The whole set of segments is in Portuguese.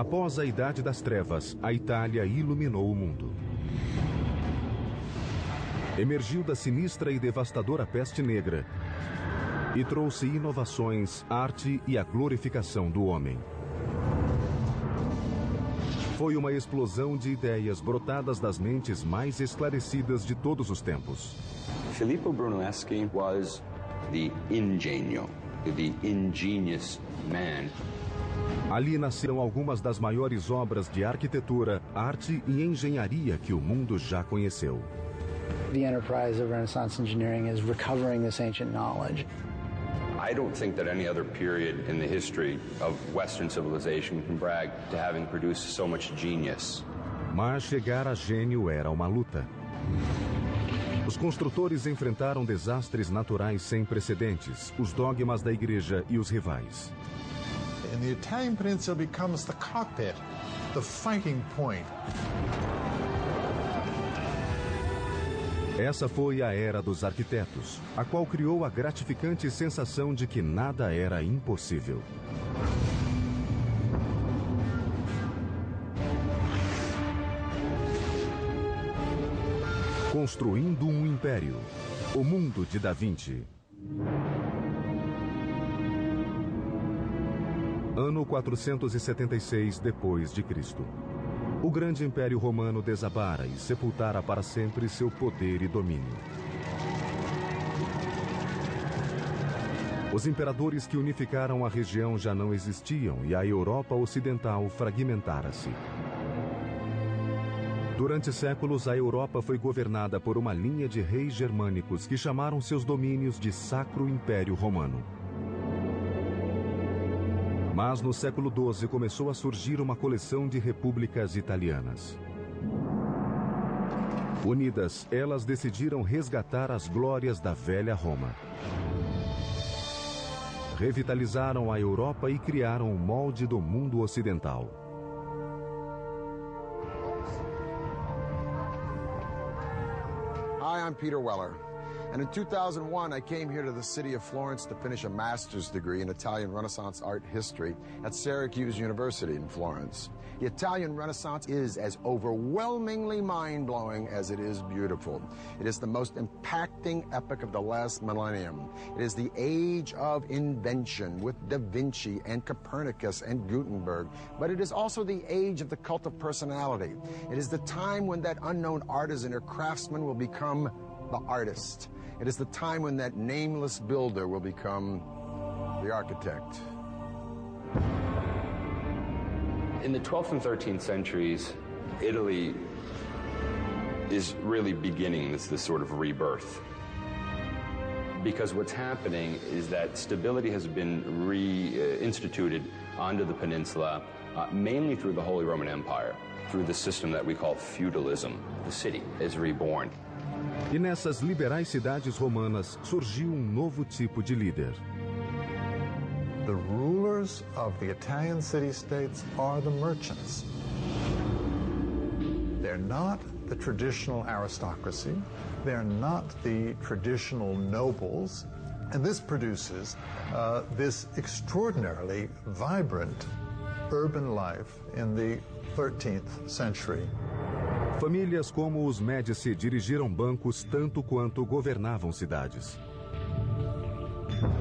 Após a Idade das Trevas, a Itália iluminou o mundo. Emergiu da sinistra e devastadora peste negra e trouxe inovações, arte e a glorificação do homem. Foi uma explosão de ideias brotadas das mentes mais esclarecidas de todos os tempos. Filippo Brunelleschi was the ingenio, the ingenious man. Ali nasceram algumas das maiores obras de arquitetura, arte e engenharia que o mundo já conheceu. The enterprise of Renaissance engineering is recovering this ancient knowledge. I don't think that any other period in the history of Western civilization can brag to having produced so much genius. Mas chegar a gênio era uma luta. Os construtores enfrentaram desastres naturais sem precedentes, os dogmas da igreja e os rivais. And the Italian peninsula becomes the cockpit, the fighting point. Essa foi a era dos arquitetos, a qual criou a gratificante sensação de que nada era impossível. Construindo um império. O mundo de Da Vinci. Ano 476 depois de Cristo. O grande Império Romano desabara e sepultara para sempre seu poder e domínio. Os imperadores que unificaram a região já não existiam e a Europa Ocidental fragmentara-se. Durante séculos, a Europa foi governada por uma linha de reis germânicos que chamaram seus domínios de Sacro Império Romano. Mas no século XII começou a surgir uma coleção de repúblicas italianas. Unidas, elas decidiram resgatar as glórias da velha Roma. Revitalizaram a Europa e criaram o molde do mundo ocidental. Hi, I'm Peter Weller. And in 2001, I came here to the city of Florence to finish a master's degree in Italian Renaissance art history at Syracuse University in Florence. The Italian Renaissance is as overwhelmingly mind-blowing as it is beautiful. It is the most impacting epoch of the last millennium. It is the age of invention with Da Vinci and Copernicus and Gutenberg. But it is also the age of the cult of personality. It is the time when that unknown artisan or craftsman will become the artist. It is the time when that nameless builder will become the architect. In the 12th and 13th centuries, Italy is really beginning this sort of rebirth. Because what's happening is that stability has been reinstituted onto the peninsula, mainly through the Holy Roman Empire, through the system that we call feudalism. The city is reborn. E nessas liberais cidades romanas surgiu novo tipo de líder. The rulers of the Italian city-states are the merchants. They're not the traditional aristocracy. They're not the traditional nobles. And this produces this extraordinarily vibrant urban life in the 13th century. Famílias como os Médici dirigiram bancos tanto quanto governavam cidades.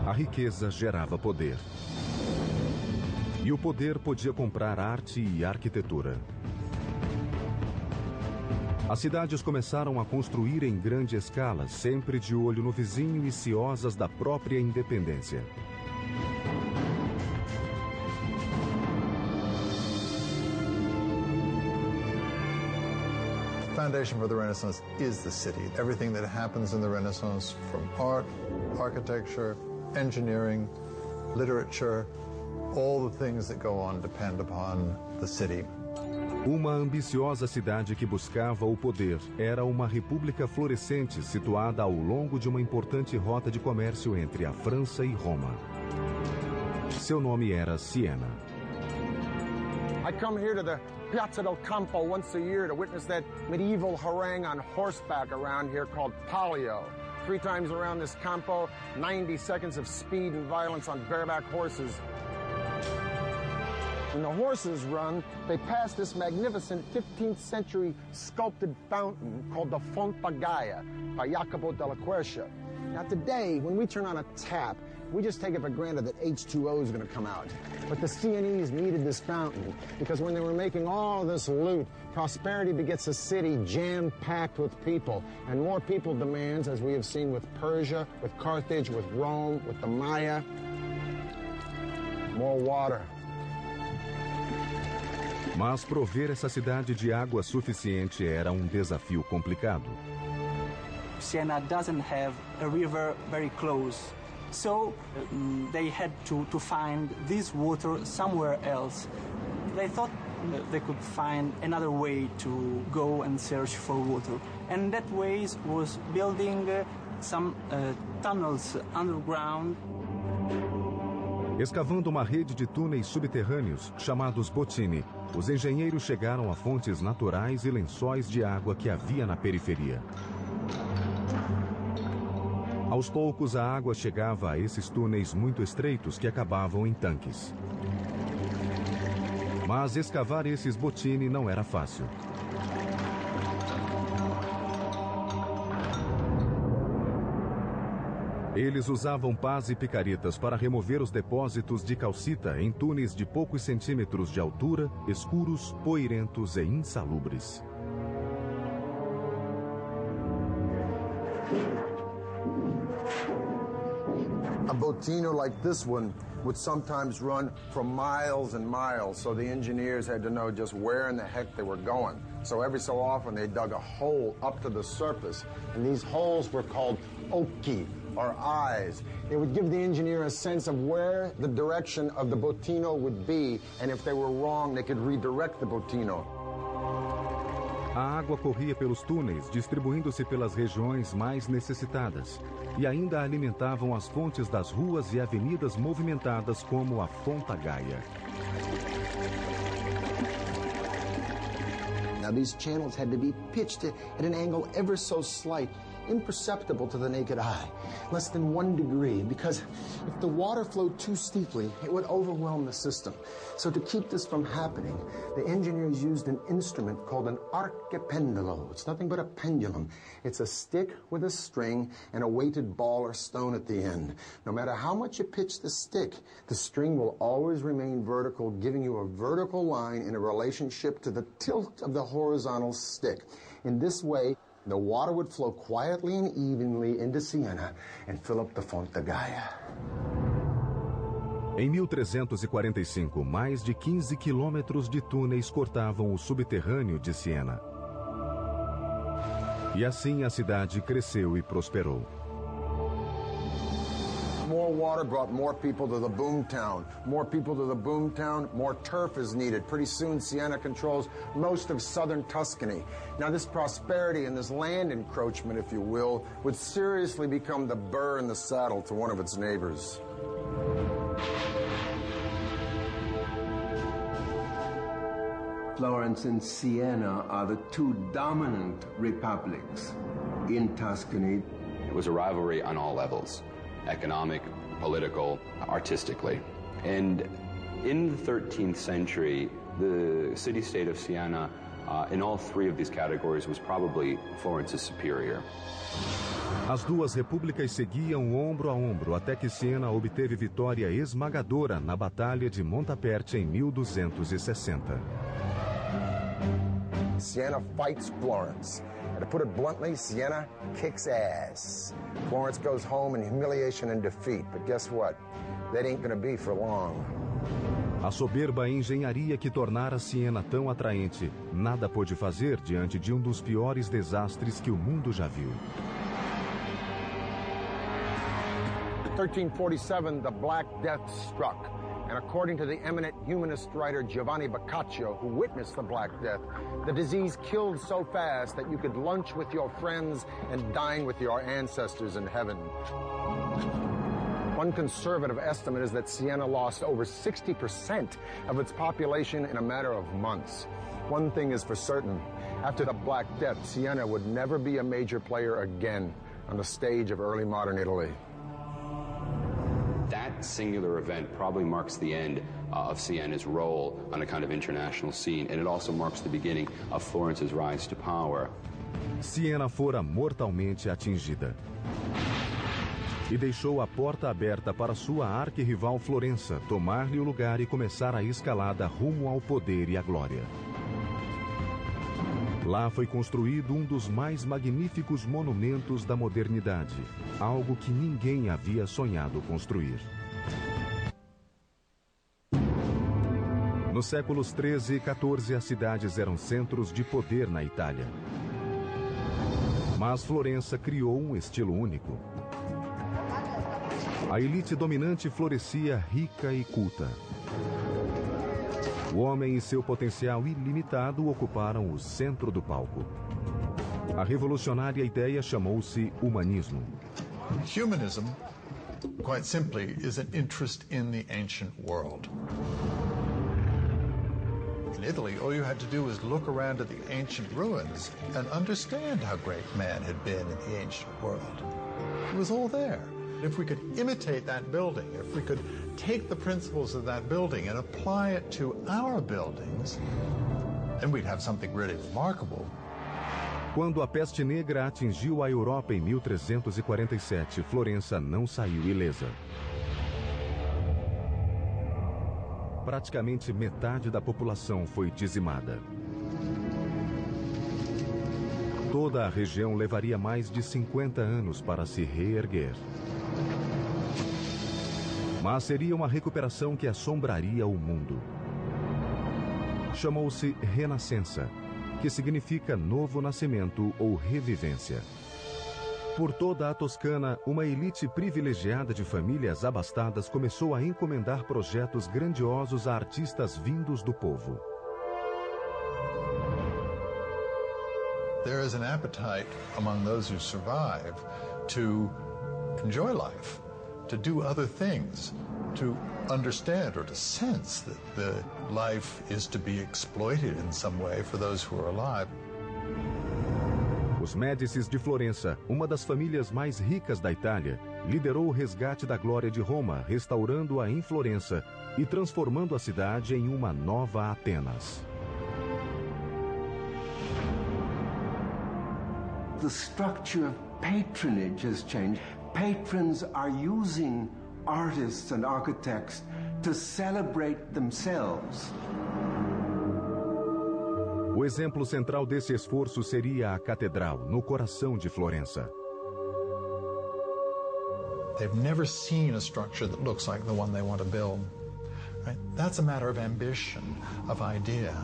A riqueza gerava poder. E o poder podia comprar arte e arquitetura. As cidades começaram a construir em grande escala, sempre de olho no vizinho e ciosas da própria independência. The foundation for the Renaissance is the city. Everything that happens in the Renaissance, from art, architecture, engineering, literature, all the things that go on depend upon the city. Uma ambiciosa cidade que buscava o poder era uma república florescente situada ao longo de uma importante rota de comércio entre a França e Roma. Seu nome era Siena. I come here to the Piazza del Campo once a year to witness that medieval harangue on horseback around here called Palio. 3 times around this Campo, 90 seconds of speed and violence on bareback horses. When the horses run, they pass this magnificent 15th century sculpted fountain called the Fonte Gaia by Jacopo della Quercia. Now today, when we turn on a tap, we just take it for granted that H2O is going to come out. But the Sienese needed this fountain because when they were making all this loot, prosperity begets a city jam-packed with people. And more people demands, as we have seen with Persia, with Carthage, with Rome, with the Maya, more water. Mas prover essa cidade de água suficiente era um desafio complicado. Siena doesn't have a river very close, so they had to find this water somewhere else. They thought they could find another way to go and search for water, and that way was building some tunnels underground. Escavando uma rede de túneis subterrâneos, chamados bottini, os engenheiros chegaram a fontes naturais e lençóis de água que havia na periferia. Aos poucos, a água chegava a esses túneis muito estreitos que acabavam em tanques. Mas escavar esses bottini não era fácil. Eles usavam pás e picaretas para remover os depósitos de calcita em túneis de poucos centímetros de altura, escuros, poeirentos e insalubres. A bottino like this one would sometimes run for miles and miles, so the engineers had to know just where in the heck they were going. So every so often they dug a hole up to the surface, and these holes were called occhi, or eyes. It would give the engineer a sense of where the direction of the bottino would be, and if they were wrong, they could redirect the bottino. A água corria pelos túneis, distribuindo-se pelas regiões mais necessitadas, e ainda alimentavam as fontes das ruas e avenidas movimentadas como a Fonte Gaia. Now these channels had to be pitched at an angle ever so slight, imperceptible to the naked eye, less than 1 degree, because if the water flowed too steeply, it would overwhelm the system. So to keep this from happening, the engineers used an instrument called an archipendolo. It's nothing but a pendulum. It's a stick with a string and a weighted ball or stone at the end. No matter how much you pitch the stick, the string will always remain vertical, giving you a vertical line in a relationship to the tilt of the horizontal stick. In this way, the water would flow quietly and evenly into Siena and fill up the Fonte Gaia. Em 1345, mais de 15 quilômetros de túneis cortavam o subterrâneo de Siena. E assim a cidade cresceu e prosperou. More water brought more people to the boomtown. More people to the boomtown, more turf is needed. Pretty soon, Siena controls most of southern Tuscany. Now, this prosperity and this land encroachment, if you will, would seriously become the burr in the saddle to one of its neighbors. Florence and Siena are the two dominant republics in Tuscany. It was a rivalry on all levels. Economic, political, artistically. And in the 13th century, the city-state of Siena, in all three of these categories, was probably Florence's superior. As duas repúblicas seguiam ombro a ombro até que Siena obteve vitória esmagadora na Batalha de Montaperti em 1260. Siena fights Florence. To put it bluntly, Siena kicks ass. Florence goes home in humiliation and defeat, but guess what? That ain't gonna be for long. A soberba engenharia que tornara Siena tão atraente, nada pôde fazer diante de um dos piores desastres que o mundo já viu. In 1347, the Black Death struck. And according to the eminent humanist writer Giovanni Boccaccio, who witnessed the Black Death, the disease killed so fast that you could lunch with your friends and dine with your ancestors in heaven. One conservative estimate is that Siena lost over 60% of its population in a matter of months. One thing is for certain, after the Black Death, Siena would never be a major player again on the stage of early modern Italy. That singular event probably marks the end of Sienna's role on a kind of international scene, and it also marks the beginning of Florence's rise to power. Siena fora mortalmente atingida e deixou a porta aberta para sua arquirrival Florença tomar-lhe o lugar e começar a escalada rumo ao poder e à glória. Lá foi construído um dos mais magníficos monumentos da modernidade, algo que ninguém havia sonhado construir. Nos séculos 13 e 14, as cidades eram centros de poder na Itália. Mas Florença criou um estilo único. A elite dominante florescia rica e culta. O homem e seu potencial ilimitado ocuparam o centro do palco. A revolucionária ideia chamou-se humanismo. Humanism, quite simply, is an interest in the ancient world. In Italy, all you had to do was look around at the ancient ruins and understand how great man had been in the ancient world. It was all there. If we could imitate that building, if we could take the principles of that building and apply it to our buildings, then we'd have something really remarkable. Quando a peste negra atingiu a Europa em 1347, Florença não saiu ilesa. Praticamente metade da população foi dizimada. Toda a região levaria mais de 50 anos para se reerguer. Mas seria uma recuperação que assombraria o mundo. Chamou-se Renascença, que significa novo nascimento ou revivência. Por toda a Toscana, uma elite privilegiada de famílias abastadas começou a encomendar projetos grandiosos a artistas vindos do povo. There is an appetite among those who survive to enjoy life, to do other things, to understand or to sense that the life is to be exploited in some way for those who are alive. Os Médicis de Florença, uma das famílias mais ricas da Itália, liderou o resgate da glória de Roma, restaurando-a em Florença e transformando a cidade em uma nova Atenas. The structure of patronage has changed. Patrons are using artists and architects to celebrate themselves. O exemplo central desse esforço seria a catedral, no coração de Florença. They've never seen a structure that looks like the one they want to build. Right? That's a matter of ambition, of idea.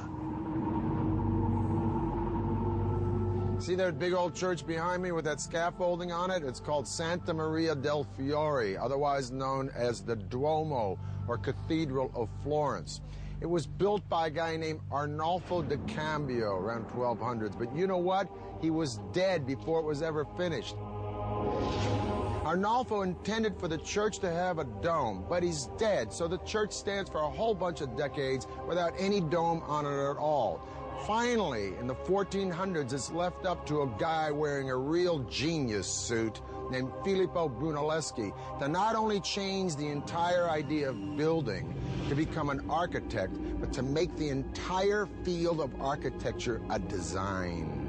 See that big old church behind me with that scaffolding on it? It's called Santa Maria del Fiore, otherwise known as the Duomo, or Cathedral of Florence. It was built by a guy named Arnolfo da Cambio around 1200s. But you know what? He was dead before it was ever finished. Arnolfo intended for the church to have a dome, but he's dead. So the church stands for a whole bunch of decades without any dome on it at all. Finally, in the 1400s, it's left up to a guy wearing a real genius suit named Filippo Brunelleschi to not only change the entire idea of building, to become an architect, but to make the entire field of architecture a design.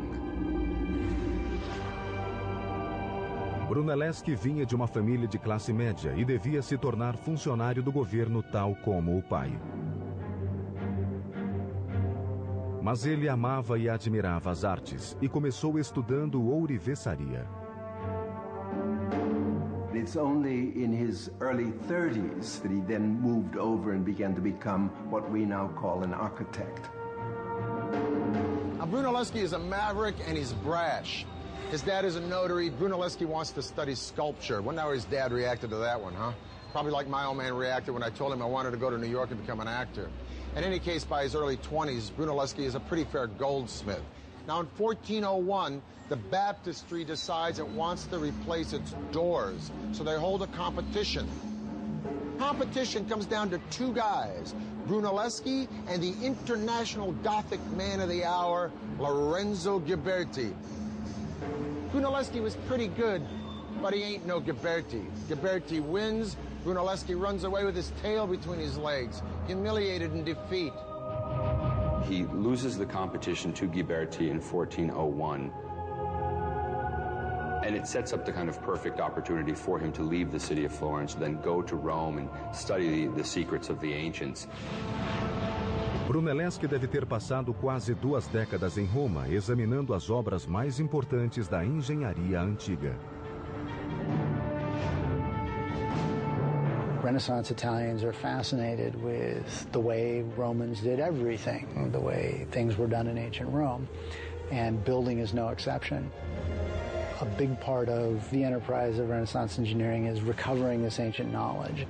Brunelleschi vinha de uma família de classe média e devia se tornar funcionário do governo tal como o pai. Mas ele amava e admirava as artes e começou estudando ourivesaria. It's only in his early 30s that he then moved over and began to become what we now call an architect. Now, Brunelleschi is a maverick and he's brash. His dad is a notary. Brunelleschi wants to study sculpture. Wonder how his dad reacted to that one, huh? Probably like my old man reacted when I told him I wanted to go to New York and become an actor. In any case, by his early 20s, Brunelleschi is a pretty fair goldsmith. Now, in 1401, the baptistry decides it wants to replace its doors, so they hold a competition. Competition comes down to two guys, Brunelleschi and the international Gothic man of the hour, Lorenzo Ghiberti. Brunelleschi was pretty good, but he ain't no Ghiberti. Ghiberti wins. Brunelleschi runs away with his tail between his legs. humiliated in defeat. He loses the competition to Ghiberti in 1401. And it sets up the kind of perfect opportunity for him to leave the city of Florence, then go to Rome and study the secrets of the ancients. Brunelleschi deve ter passado quase 2 décadas em Roma, examinando as obras mais importantes da engenharia antiga. Renaissance Italians are fascinated with the way Romans did everything, the way things were done in ancient Rome, and building is no exception. A big part of the enterprise of Renaissance engineering is recovering this ancient knowledge.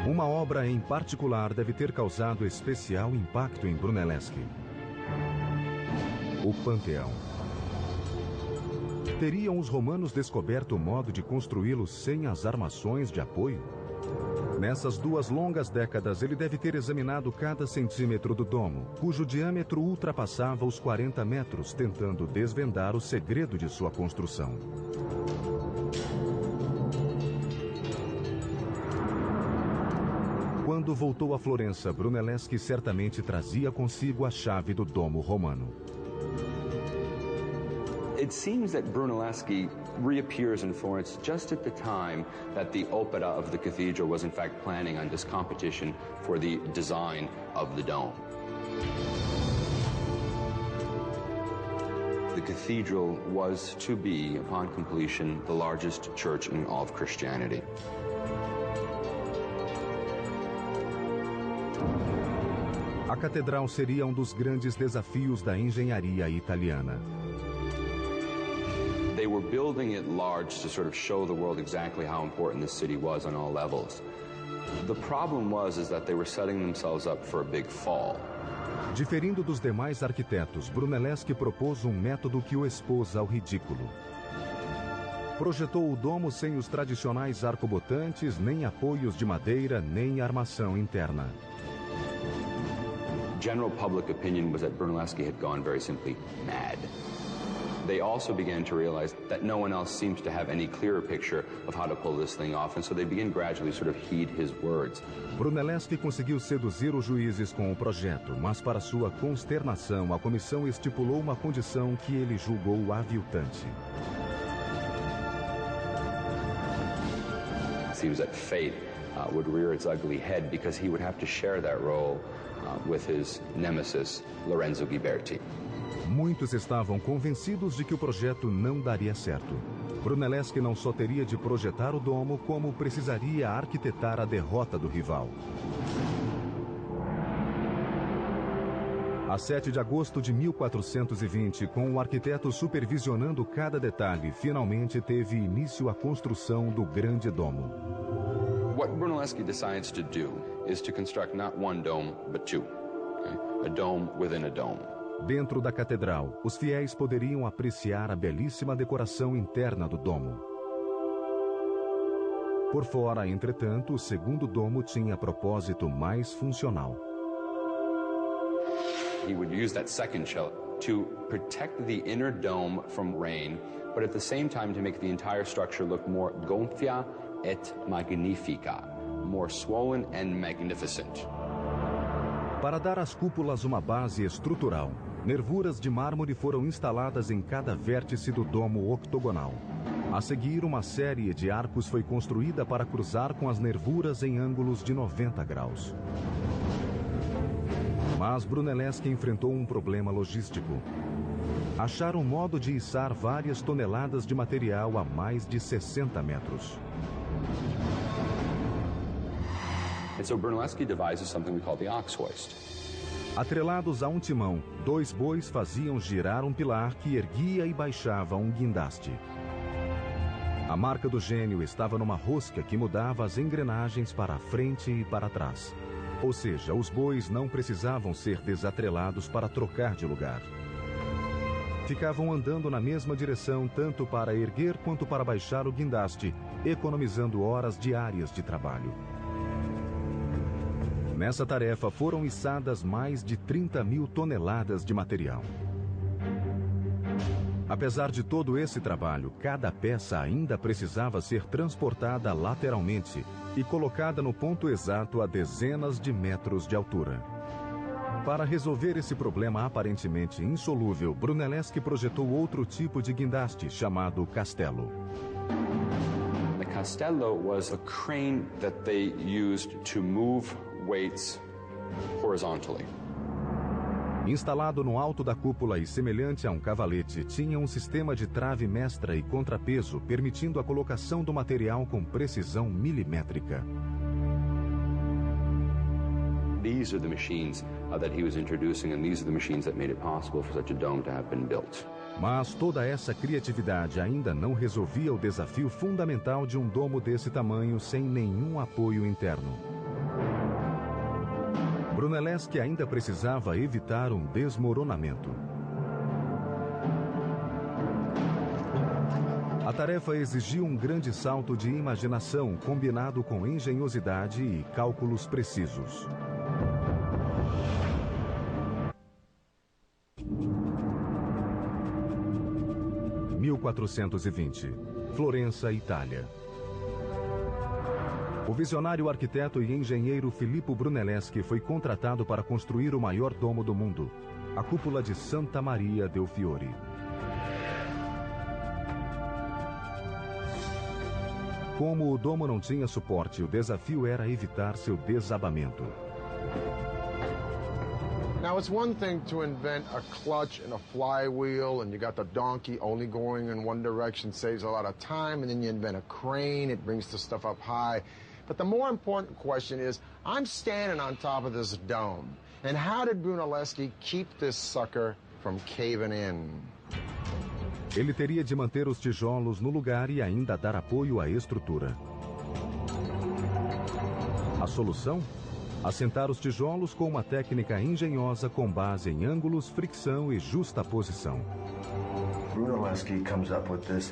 Uma obra em particular deve ter causado especial impacto em Brunelleschi: o Panteão. Teriam os romanos descoberto o modo de construí-lo sem as armações de apoio? Nessas 2 longas décadas, ele deve ter examinado cada centímetro do domo, cujo diâmetro ultrapassava os 40 metros, tentando desvendar o segredo de sua construção. Quando voltou a Florença, Brunelleschi certamente trazia consigo a chave do domo romano. It seems that Brunelleschi reappears in Florence just at the time that the Opera of the cathedral was in fact planning on this competition for the design of the dome. The cathedral was to be, upon completion, the largest church in all of Christianity. A catedral seria um dos grandes desafios da engenharia italiana. They were building it large to sort of show the world exactly how important this city was on all levels. The problem was that they were setting themselves up for a big fall. Diferindo dos demais arquitetos, Brunelleschi propôs um método que o expôs ao ridículo. Projetou o domo sem os tradicionais arcobotantes, nem apoios de madeira, nem armação interna. General public opinion was that Brunelleschi had gone very simply mad. They also began to realize that no one else seems to have any clearer picture of how to pull this thing off, and so they began gradually sort of heed his words. Brunelleschi conseguiu seduzir os juízes com o projeto, mas para sua consternação, a comissão estipulou uma condição que ele julgou aviltante. It seems that fate would rear its ugly head because he would have to share that role with his nemesis, Lorenzo Ghiberti. Muitos estavam convencidos de que o projeto não daria certo. Brunelleschi não só teria de projetar o domo, como precisaria arquitetar a derrota do rival. A 7 de agosto de 1420, com o arquiteto supervisionando cada detalhe, finalmente teve início a construção do Grande Domo. What Brunelleschi decides to do is to construct not one dome, but 2. A dome within a dome. Dentro da catedral, os fiéis poderiam apreciar a belíssima decoração interna do domo. Por fora, entretanto, o segundo domo tinha propósito mais funcional. He would use that second shell to protect the inner dome from rain, but at the same time to make the entire structure look more gonfia et magnifica, more swollen and magnificent. Para dar às cúpulas uma base estrutural, nervuras de mármore foram instaladas em cada vértice do domo octogonal. A seguir, uma série de arcos foi construída para cruzar com as nervuras em ângulos de 90 graus. Mas Brunelleschi enfrentou um problema logístico. Achar um modo de içar várias toneladas de material a mais de 60 metros. And so Brunelleschi devises something we call the ox hoist. Atrelados a um timão, 2 bois faziam girar um pilar que erguia e baixava um guindaste. A marca do gênio estava numa rosca que mudava as engrenagens para a frente e para trás. Ou seja, os bois não precisavam ser desatrelados para trocar de lugar. Ficavam andando na mesma direção tanto para erguer quanto para baixar o guindaste, economizando horas diárias de trabalho. Nessa tarefa foram içadas mais de 30.000 toneladas de material. Apesar de todo esse trabalho, cada peça ainda precisava ser transportada lateralmente e colocada no ponto exato a dezenas de metros de altura. Para resolver esse problema aparentemente insolúvel, Brunelleschi projetou outro tipo de guindaste, chamado castello. The castello was a crane that they used to move weights horizontally. Instalado no alto da cúpula e semelhante a um cavalete, tinha um sistema de trave mestra e contrapeso, permitindo a colocação do material com precisão milimétrica. These are the machines that he was introducing, and these are the machines that made it possible for such a dome to have been built. Mas toda essa criatividade ainda não resolvia o desafio fundamental de um domo desse tamanho sem nenhum apoio interno. Brunelleschi ainda precisava evitar um desmoronamento. A tarefa exigia um grande salto de imaginação combinado com engenhosidade e cálculos precisos. – 1420, Florença, Itália. O visionário arquiteto e engenheiro Filippo Brunelleschi foi contratado para construir o maior domo do mundo, a cúpula de Santa Maria del Fiore. Como o domo não tinha suporte, o desafio era evitar seu desabamento. Now, it's one thing to invent a clutch and a flywheel, and you got the donkey only going in one direction, saves a lot of time, and then you invent a crane, it brings the stuff up high. But the more important question is, I'm standing on top of this dome, and how did Brunelleschi keep this sucker from caving in? Ele teria de manter os tijolos no lugar e ainda dar apoio à estrutura. A solução? Assentar os tijolos com uma técnica engenhosa com base em ângulos, fricção e justaposição. Brunelleschi comes up with this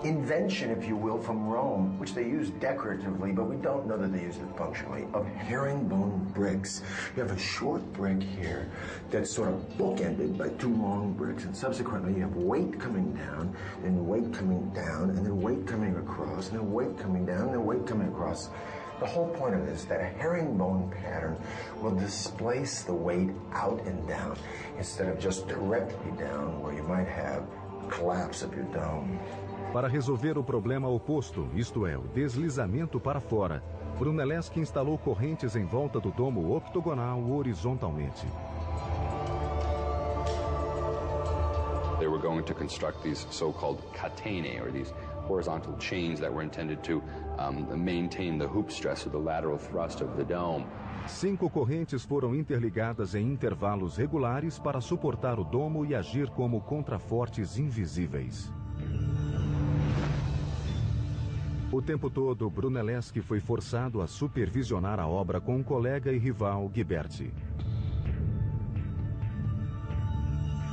invention, if you will, from Rome, which they use decoratively, but we don't know that they use it functionally, of herringbone bricks. You have a short brick here that's sort of bookended by two long bricks, and subsequently you have weight coming down, and weight coming down, and then weight coming across, and then weight coming down, and then weight coming across. The whole point of this is that a herringbone pattern will displace the weight out and down instead of just directly down where you might have collapse of your dome. Para resolver o problema oposto, isto é, o deslizamento para fora, Brunelleschi instalou correntes em volta do domo octogonal horizontalmente. They were going to construct these so-called catenae, or these horizontal chains that were intended to maintain the hoop stress or the lateral thrust of the dome. 5 correntes foram interligadas em intervalos regulares para suportar o domo e agir como contrafortes invisíveis. O tempo todo, Brunelleschi foi forçado a supervisionar a obra com um colega e rival, Ghiberti.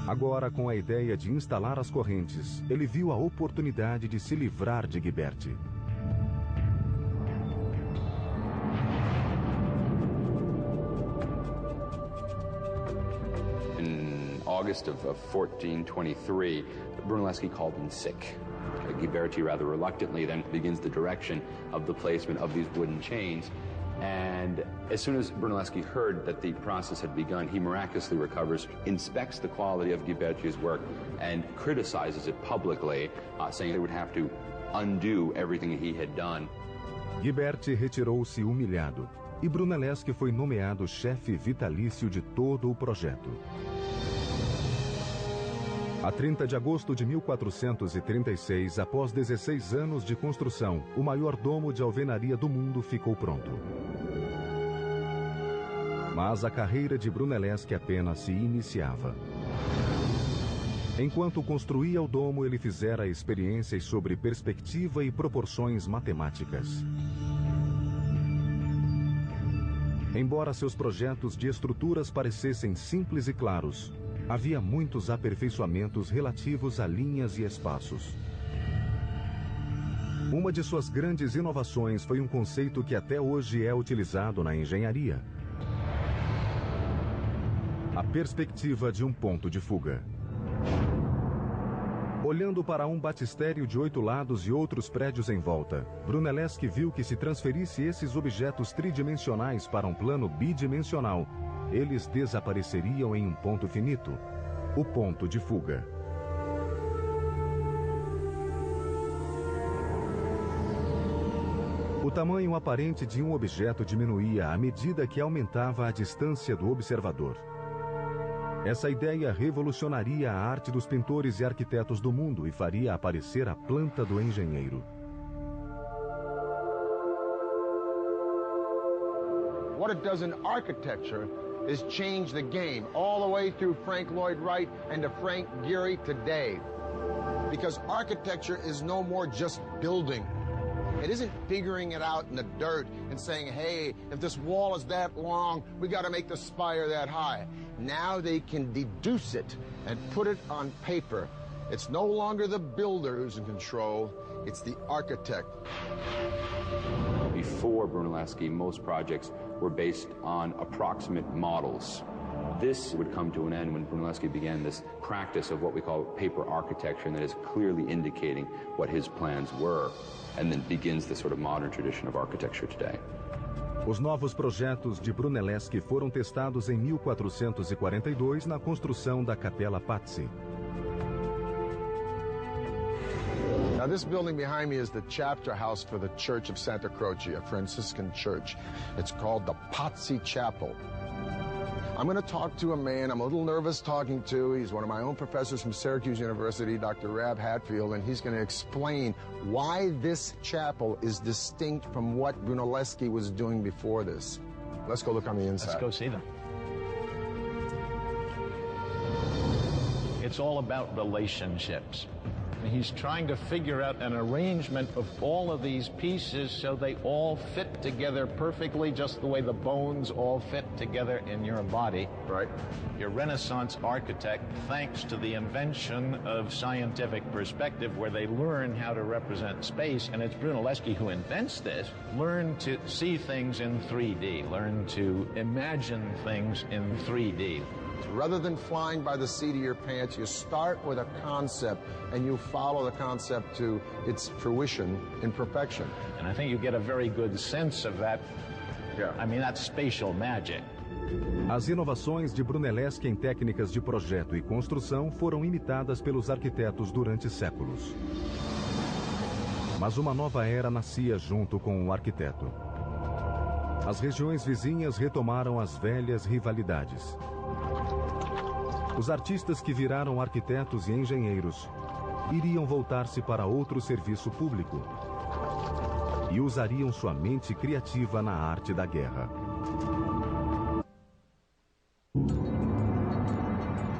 Agora, com a ideia de instalar as correntes, ele viu a oportunidade de se livrar de Ghiberti. In August of 1423, Brunelleschi called in sick. Ghiberti rather reluctantly then begins the direction of the placement of these wooden chains. And as soon as Brunelleschi heard that the process had begun, he miraculously recovers, inspects the quality of Ghiberti's work, and criticizes it publicly, saying they would have to undo everything he had done. Ghiberti retirou-se humilhado, e Brunelleschi foi nomeado chefe vitalício de todo o projeto. A 30 de agosto de 1436, após 16 anos de construção, o maior domo de alvenaria do mundo ficou pronto. Mas a carreira de Brunelleschi apenas se iniciava. Enquanto construía o domo, ele fizera experiências sobre perspectiva e proporções matemáticas. Embora seus projetos de estruturas parecessem simples e claros, havia muitos aperfeiçoamentos relativos a linhas e espaços. Uma de suas grandes inovações foi um conceito que até hoje é utilizado na engenharia: a perspectiva de um ponto de fuga. Olhando para um batistério de 8 lados e outros prédios em volta, Brunelleschi viu que se transferisse esses objetos tridimensionais para um plano bidimensional, eles desapareceriam em um ponto finito, o ponto de fuga. O tamanho aparente de um objeto diminuía à medida que aumentava a distância do observador. Essa ideia revolucionaria a arte dos pintores e arquitetos do mundo e faria aparecer a planta do engenheiro. What it does in architecture is change the game all the way through Frank Lloyd Wright and to Frank Gehry today. Because architecture is no more just building. It isn't figuring it out in the dirt and saying, hey, if this wall is that long, we got to make the spire that high. Now they can deduce it and put it on paper. It's no longer the builder who's in control, it's the architect. Before Brunelleschi, most projects were based on approximate models. This would come to an end when Brunelleschi began this practice of what we call paper architecture, and that is clearly indicating what his plans were, and then begins the sort of modern tradition of architecture today. Os novos projetos de Brunelleschi foram testados em 1442 na construção da Capella Pazzi. Now this building behind me is the chapter house for the Church of Santa Croce, a Franciscan church. It's called the Pazzi Chapel. I'm going to talk to a man I'm a little nervous talking to. He's one of my own professors from Syracuse University, Dr. Rab Hatfield, and he's going to explain why this chapel is distinct from what Brunelleschi was doing before this. Let's go look on the inside. Let's go see them. It's all about relationships. He's trying to figure out an arrangement of all of these pieces so they all fit together perfectly, just the way the bones all fit together in your body. Right. Your Renaissance architect, thanks to the invention of scientific perspective, where they learn how to represent space, and it's Brunelleschi who invents this, learn to see things in 3D, learn to imagine things in 3D. Rather than flying by the seat of your pants, you start with a concept and you follow the concept to its fruition in perfection. And I think you get a very good sense of that. Yeah. I mean, that's spatial magic. As inovações de Brunelleschi em técnicas de projeto e construção foram imitadas pelos arquitetos durante séculos. Mas uma nova era nascia junto com o arquiteto. As regiões vizinhas retomaram as velhas rivalidades. Os artistas que viraram arquitetos e engenheiros iriam voltar-se para outro serviço público e usariam sua mente criativa na arte da guerra.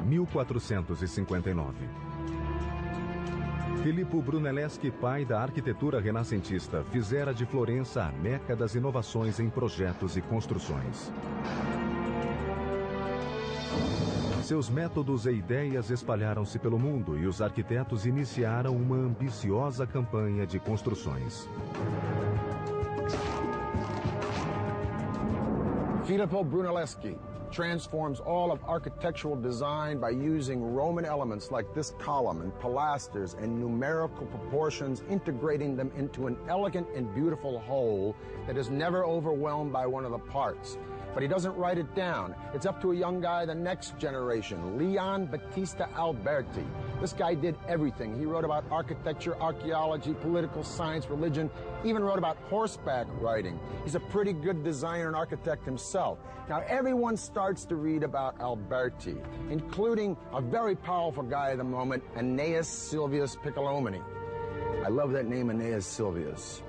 1459. Filippo Brunelleschi, pai da arquitetura renascentista, fizera de Florença a meca das inovações em projetos e construções. Seus métodos e ideias espalharam-se pelo mundo e os arquitetos iniciaram uma ambiciosa campanha de construções. Filippo Brunelleschi transforms all of architectural design by using Roman elements like this column and pilasters and numerical proportions, integrating them into an elegant and beautiful whole that is never overwhelmed by one of the parts. But he doesn't write it down. It's up to a young guy, the next generation, Leon Battista Alberti. This guy did everything. He wrote about architecture, archaeology, political science, religion, even wrote about horseback riding. He's a pretty good designer and architect himself. Now, everyone starts to read about Alberti, including a very powerful guy at the moment, Aeneas Silvius Piccolomini. I love that name, Aeneas Silvius.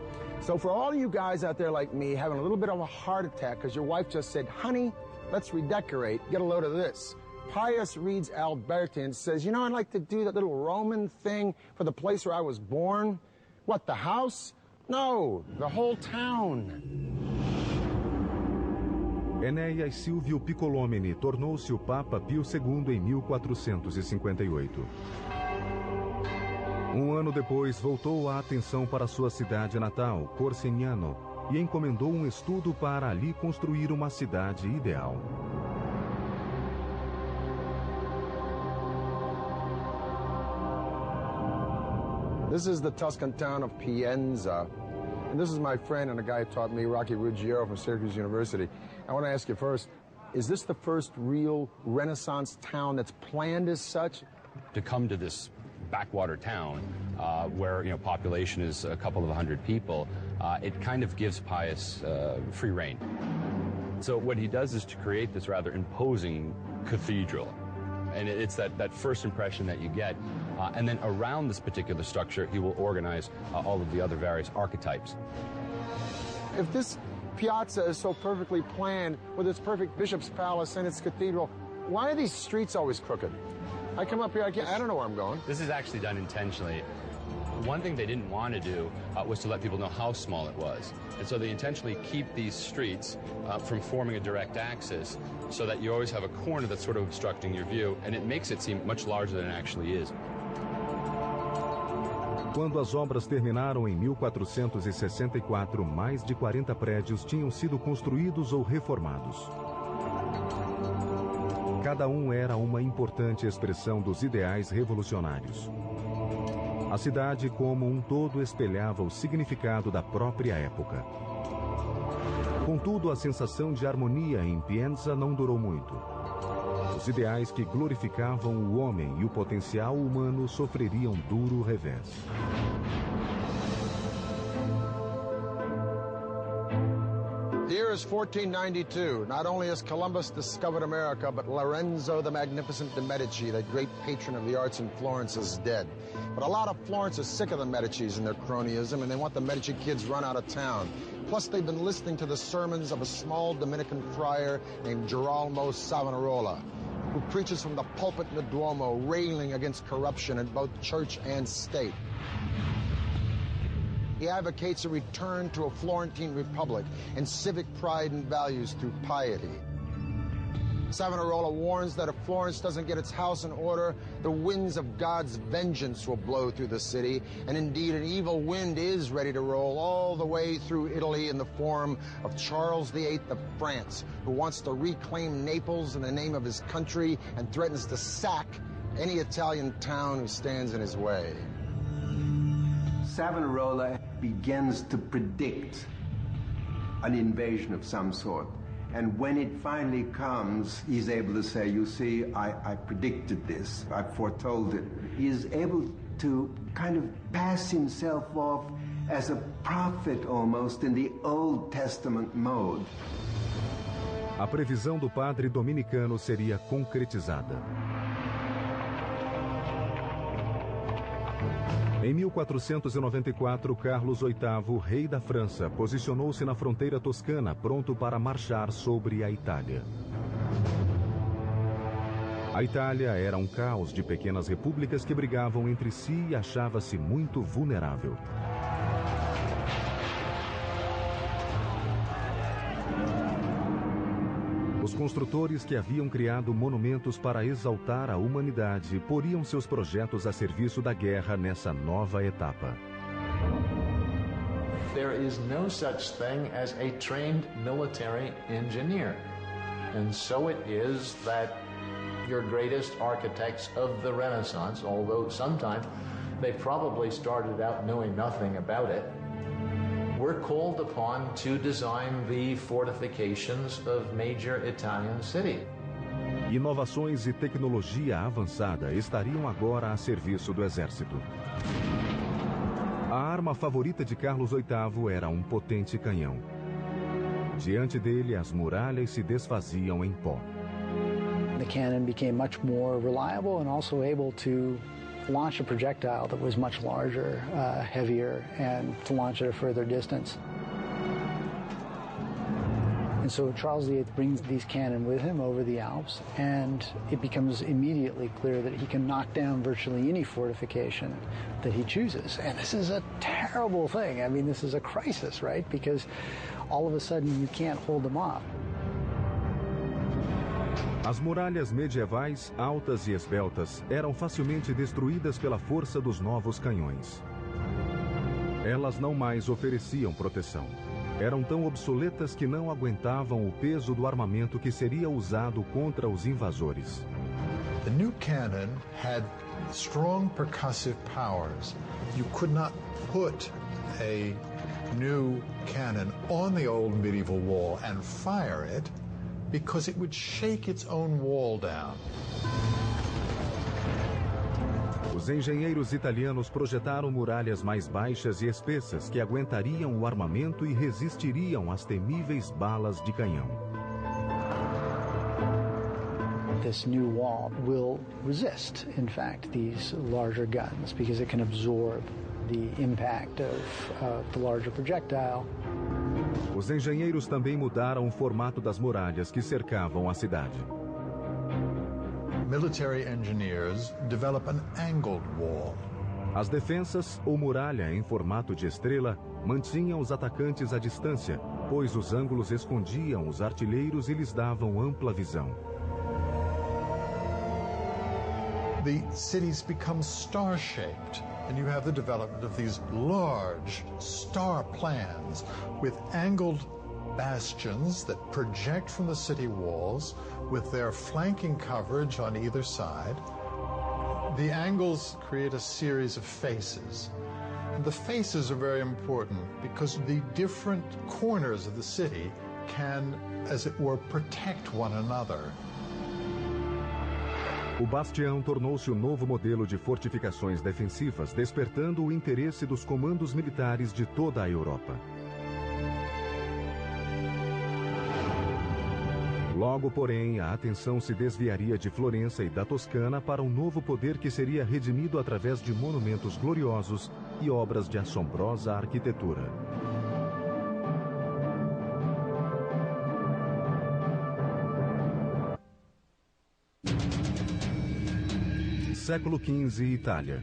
So for all you guys out there like me having a little bit of a heart attack because your wife just said, honey, let's redecorate, get a load of this. Pius reads Alberti and says, you know, I'd like to do that little Roman thing for the place where I was born. What, the house? No, the whole town. Enéas Silvio Piccolomini tornou-se o Papa Pio II em 1458. Um ano depois, voltou a atenção para sua cidade natal, Corsignano, e encomendou um estudo para ali construir uma cidade ideal. This is the Tuscan town of Pienza. And this is my friend and a guy who taught me, Rocky Ruggiero from Syracuse University. I want to ask you first, is this the first real Renaissance town that's planned as such? To come to this backwater town where, you know, population is a couple of 100 people, it kind of gives Pius free rein. So what he does is to create this rather imposing cathedral. And it's that first impression that you get. And then around this particular structure, he will organize all of the other various archetypes. If this piazza is so perfectly planned with its perfect bishop's palace and its cathedral, why are these streets always crooked? I come up here, I don't know where I'm going. This is actually done intentionally. One thing they didn't want to do was to let people know how small it was. And so they intentionally keep these streets from forming a direct axis so that you always have a corner that's sort of obstructing your view, and it makes it seem much larger than it actually is. Quando as obras terminaram em 1464, mais de 40 prédios tinham sido construídos ou reformados. Cada um era uma importante expressão dos ideais revolucionários. A cidade como um todo espelhava o significado da própria época. Contudo, a sensação de harmonia em Pienza não durou muito. Os ideais que glorificavam o homem e o potencial humano sofreriam duro revés. The year is 1492. Not only has Columbus discovered America, but Lorenzo the Magnificent de Medici, the great patron of the arts in Florence, is dead. But a lot of Florence is sick of the Medicis and their cronyism, and they want the Medici kids run out of town. Plus, they've been listening to the sermons of a small Dominican friar named Girolamo Savonarola, who preaches from the pulpit in the Duomo, railing against corruption in both church and state. He advocates a return to a Florentine republic and civic pride and values through piety. Savonarola warns that if Florence doesn't get its house in order, the winds of God's vengeance will blow through the city, and indeed an evil wind is ready to roll all the way through Italy in the form of Charles VIII of France, who wants to reclaim Naples in the name of his country and threatens to sack any Italian town who stands in his way. Savonarola begins to predict an invasion of some sort. And when it finally comes, he's able to say, you see, I predicted this, I foretold it. He is able to kind of pass himself off as a prophet almost in the Old Testament mode. A previsão do padre dominicano seria concretizada. Em 1494, Carlos VIII, rei da França, posicionou-se na fronteira toscana, pronto para marchar sobre a Itália. A Itália era um caos de pequenas repúblicas que brigavam entre si e achava-se muito vulnerável. Os construtores que haviam criado monumentos para exaltar a humanidade poriam seus projetos a serviço da guerra nessa nova etapa. There is no such thing as a trained military engineer. And so it is that your greatest architects of the Renaissance, although sometimes they probably started out knowing nothing about it, were called upon to design the fortifications of major Italian cities. Inovações e tecnologia avançada estariam agora a serviço do exército. A arma favorita de Carlos VIII era um potente canhão. Diante dele, as muralhas se desfaziam em pó. The cannon became much more reliable and also able to launch a projectile that was much larger, heavier, and to launch at a further distance. And so Charles VIII brings these cannon with him over the Alps, and it becomes immediately clear that he can knock down virtually any fortification that he chooses. And this is a terrible thing. I mean, this is a crisis, right? Because all of a sudden you can't hold them off. As muralhas medievais, altas e esbeltas, eram facilmente destruídas pela força dos novos canhões. Elas não mais ofereciam proteção. Eram tão obsoletas que não aguentavam o peso do armamento que seria usado contra os invasores. The new cannon had strong percussive powers. You could not put a new cannon on the old medieval wall and fire it because it would shake its own wall down. Os engenheiros italianos projetaram muralhas mais baixas e espessas que aguentariam o armamento e resistiriam às temíveis balas de canhão. This new wall will resist, in fact, these larger guns because it can absorb the impact of the larger projectile. Os engenheiros também mudaram o formato das muralhas que cercavam a cidade. Military engineers develop an angled wall. As defensas, ou muralha em formato de estrela, mantinham os atacantes à distância, pois os ângulos escondiam os artilheiros e lhes davam ampla visão. The cities become star-shaped, and you have the development of these large star plans with angled bastions that project from the city walls with their flanking coverage on either side. The angles create a series of faces. And the faces are very important because the different corners of the city can, as it were, protect one another. O bastião tornou-se o novo modelo de fortificações defensivas, despertando o interesse dos comandos militares de toda a Europa. Logo, porém, a atenção se desviaria de Florença e da Toscana para um novo poder que seria redimido através de monumentos gloriosos e obras de assombrosa arquitetura. Século XV, Itália.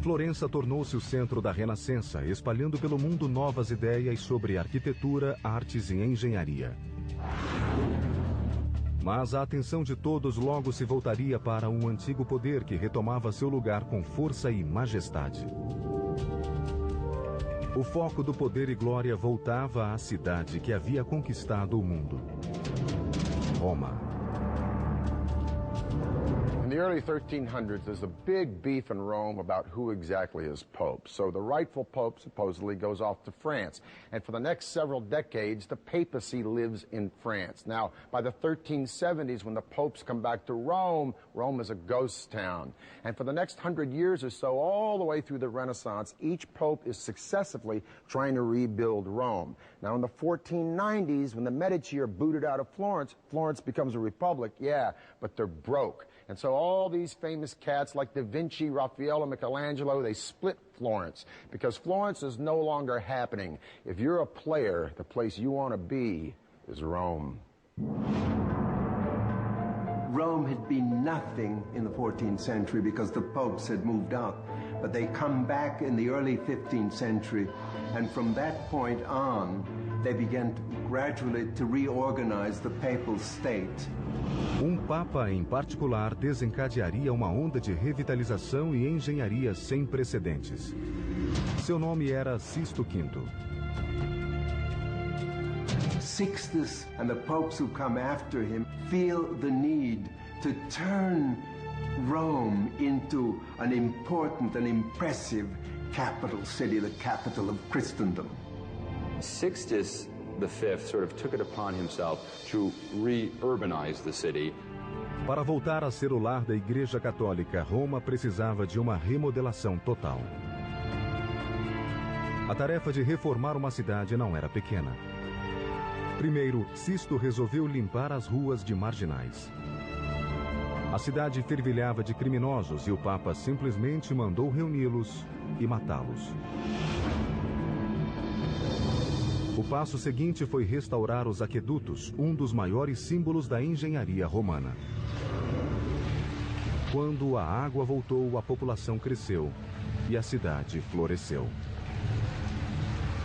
Florença tornou-se o centro da Renascença, espalhando pelo mundo novas ideias sobre arquitetura, artes e engenharia. Mas a atenção de todos logo se voltaria para um antigo poder que retomava seu lugar com força e majestade. O foco do poder e glória voltava à cidade que havia conquistado o mundo: Roma. In the early 1300s, there's a big beef in Rome about who exactly is Pope. So the rightful Pope supposedly goes off to France. And for the next several decades, the papacy lives in France. Now, by the 1370s, when the popes come back to Rome, Rome is a ghost town. And for the next 100 years or so, all the way through the Renaissance, each pope is successively trying to rebuild Rome. Now, in the 1490s, when the Medici are booted out of Florence, Florence becomes a republic, yeah, but they're broke. And so all these famous cats like Da Vinci, Raphael, and Michelangelo, they split Florence because Florence is no longer happening. If you're a player, the place you want to be is Rome. Rome had been nothing in the 14th century because the popes had moved out. But they come back in the early 15th century, and from that point on, they began gradually to reorganize the papal state. Papa em particular desencadearia uma onda de revitalização e engenharia sem precedentes. Seu nome era Sisto V. Sixtus and the popes who come after him feel the need to turn Rome into an important and impressive capital city, the capital of Christendom. Sixtus V sort of took it upon himself to re-urbanize the city. Para voltar a ser o lar da Igreja Católica, Roma precisava de uma remodelação total. A tarefa de reformar uma cidade não era pequena. Primeiro, Sisto resolveu limpar as ruas de marginais. A cidade fervilhava de criminosos e o Papa simplesmente mandou reuni-los e matá-los. O passo seguinte foi restaurar os aquedutos, um dos maiores símbolos da engenharia romana. Quando a água voltou, a população cresceu e a cidade floresceu.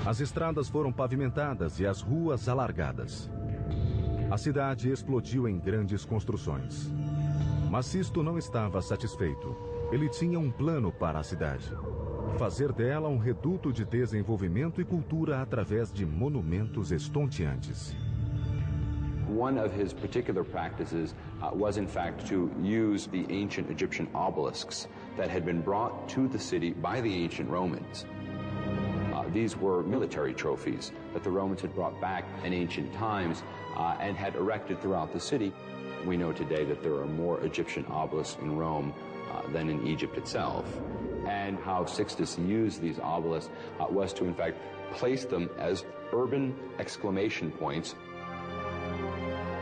As estradas foram pavimentadas e as ruas alargadas. A cidade explodiu em grandes construções. Mas Sisto não estava satisfeito. Ele tinha um plano para a cidade: fazer dela um reduto de desenvolvimento e cultura através de monumentos estonteantes. One of his particular practices was, in fact, to use the ancient Egyptian obelisks that had been brought to the city by the ancient Romans. These were military trophies that the Romans had brought back in ancient times and had erected throughout the city. We know today that there are more Egyptian obelisks in Rome than in Egypt itself. And how Sixtus used these obelisks was to, in fact, place them as urban exclamation points.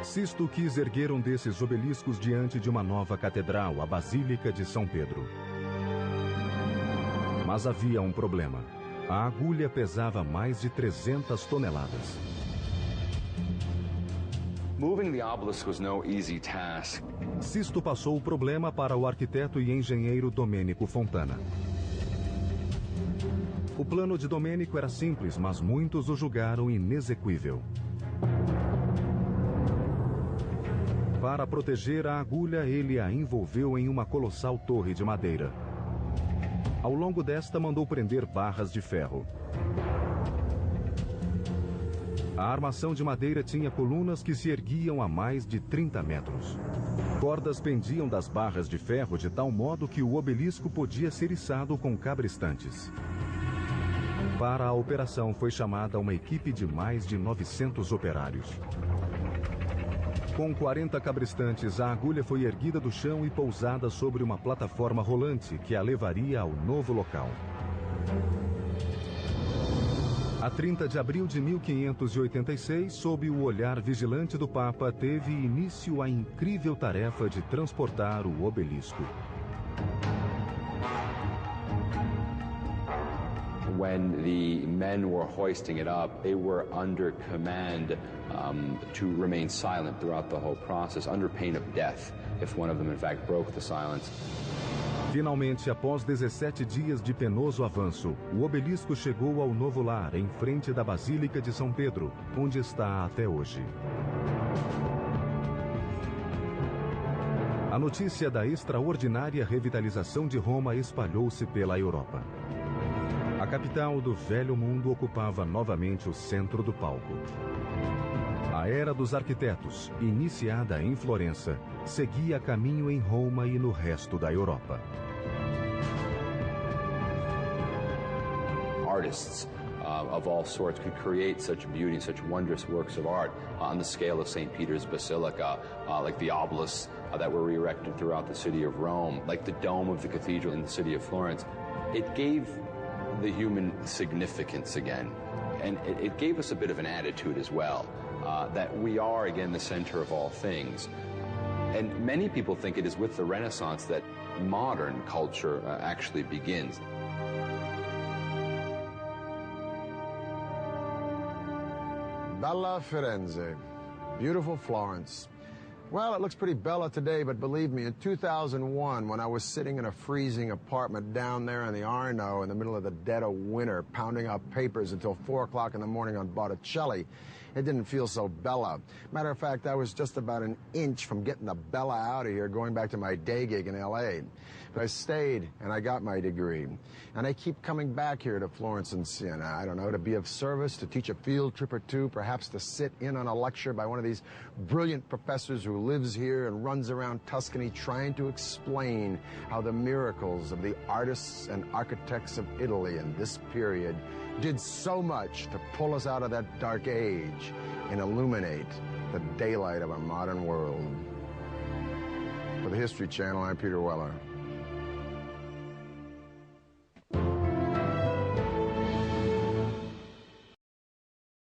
Sisto quis erguer desses obeliscos diante de uma nova catedral, a Basílica de São Pedro. Mas havia problema. A agulha pesava mais de 300 toneladas. Moving the obelisk was no easy task. Sisto passou o problema para o arquiteto e engenheiro Domênico Fontana. O plano de Domênico era simples, mas muitos o julgaram inexequível. Para proteger a agulha, ele a envolveu em uma colossal torre de madeira. Ao longo desta, mandou prender barras de ferro. A armação de madeira tinha colunas que se erguiam a mais de 30 metros. Cordas pendiam das barras de ferro de tal modo que o obelisco podia ser içado com cabrestantes. Para a operação foi chamada uma equipe de mais de 900 operários. Com 40 cabrestantes, a agulha foi erguida do chão e pousada sobre uma plataforma rolante que a levaria ao novo local. A 30 de abril de 1586, sob o olhar vigilante do Papa, teve início a incrível tarefa de transportar o obelisco. When the men were hoisting it up, they were under command to remain silent throughout the whole process, under pain of death, if one of them, in fact, broke the silence. Finalmente, após 17 dias de penoso avanço, o obelisco chegou ao novo lar, em frente da Basílica de São Pedro, onde está até hoje. A notícia da extraordinária revitalização de Roma espalhou-se pela Europa. A capital do Velho Mundo ocupava novamente o centro do palco. A era dos arquitetos, iniciada em Florença, seguia caminho em Roma e no resto da Europa. Artists of all sorts could create such beauty, such wondrous works of art on the scale of St. Peter's Basilica, like the obelisks that were erected throughout the city of Rome, like the dome of the cathedral in the city of Florence. It gave the human significance again, and it gave us a bit of an attitude as well, that we are again the center of all things. And many people think it is with the Renaissance that modern culture actually begins. Bella Firenze, beautiful Florence. Well, it looks pretty bella today, but believe me, in 2001, when I was sitting in a freezing apartment down there in the Arno in the middle of the dead of winter, pounding out papers until 4 o'clock in the morning on Botticelli, it didn't feel so bella. Matter of fact, I was just about an inch from getting the bella out of here, going back to my day gig in L.A. But I stayed, and I got my degree. And I keep coming back here to Florence and Siena, I don't know, to be of service, to teach a field trip or two, perhaps to sit in on a lecture by one of these brilliant professors who lives here and runs around Tuscany trying to explain how the miracles of the artists and architects of Italy in this period did so much to pull us out of that dark age and illuminate the daylight of our modern world. For the History Channel, I'm Peter Weller.